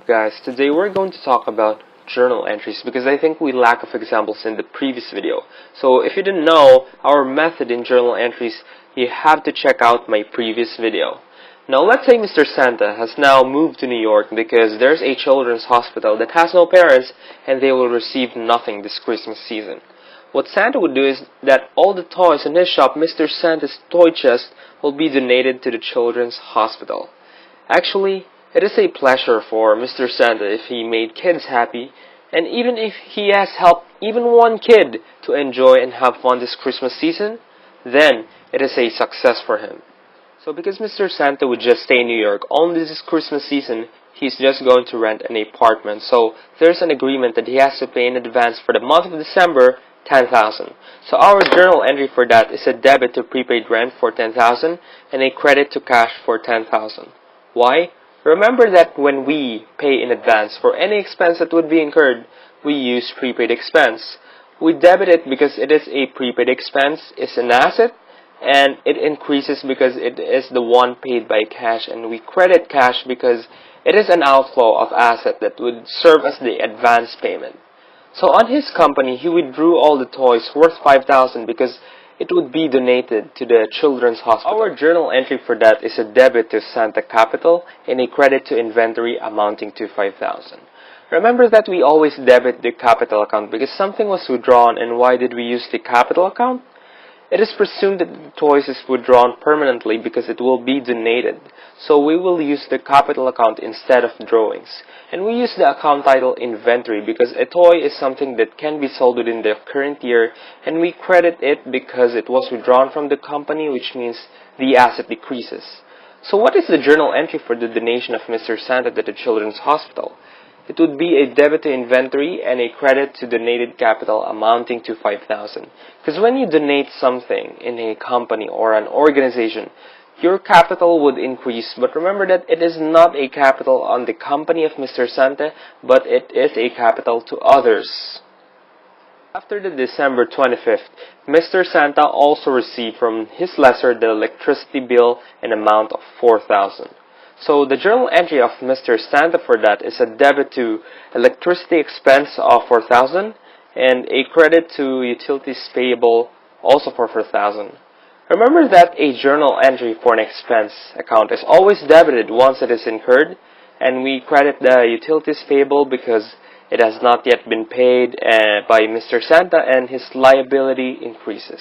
up, guys? Today we're going to talk about journal entries because I think we lack of examples in the previous video. So if you didn't know our method in journal entries, you have to check out my previous video. Now let's say Mr. Santa has now moved to New York because there's a children's hospital that has no parents and they will receive nothing this Christmas season. What Santa would do is that all the toys in his shop, Mr. Santa's toy chest, will be donated to the children's hospital. Actually, it is a pleasure for Mr. Santa if he made kids happy, and even if he has helped even one kid to enjoy and have fun this Christmas season, then it is a success for him. So because Mr. Santa would just stay in New York only this Christmas season, he's just going to rent an apartment. So there's an agreement that he has to pay in advance for the month of December, $10,000. So our journal entry for that is a debit to prepaid rent for $10,000 and a credit to cash for $10,000. Why? Remember that when we pay in advance for any expense that would be incurred, we use prepaid expense. We debit it because it is a prepaid expense, it's an asset, and it increases because it is the one paid by cash, and we credit cash because it is an outflow of asset that would serve as the advance payment. So on his company, he withdrew all the toys worth $5,000 because it would be donated to the children's hospital. Our journal entry for that is a debit to Santa Capital and a credit to inventory amounting to $5,000. Remember that we always debit the capital account because something was withdrawn, and why did we use the capital account? It is presumed that the toys is withdrawn permanently because it will be donated. So we will use the capital account instead of drawings. And we use the account title inventory because a toy is something that can be sold within the current year, and we credit it because it was withdrawn from the company, which means the asset decreases. So what is the journal entry for the donation of Mr. Santa to the Children's Hospital? It would be a debit to inventory and a credit to donated capital amounting to $5,000. Because when you donate something in a company or an organization, your capital would increase, but remember that it is not a capital on the company of Mr. Santa, but it is a capital to others. After the December 25th, Mr. Santa also received from his lessor the electricity bill in amount of $4,000. So the journal entry of Mr. Santa for that is a debit to electricity expense of $4,000 and a credit to utilities payable also for $4,000. Remember that a journal entry for an expense account is always debited once it is incurred, and we credit the utilities payable because it has not yet been paid by Mr. Santa and his liability increases.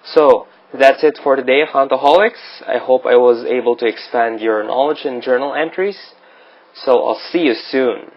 So that's it for today, Accountaholics. I hope I was able to expand your knowledge in journal entries. So I'll see you soon.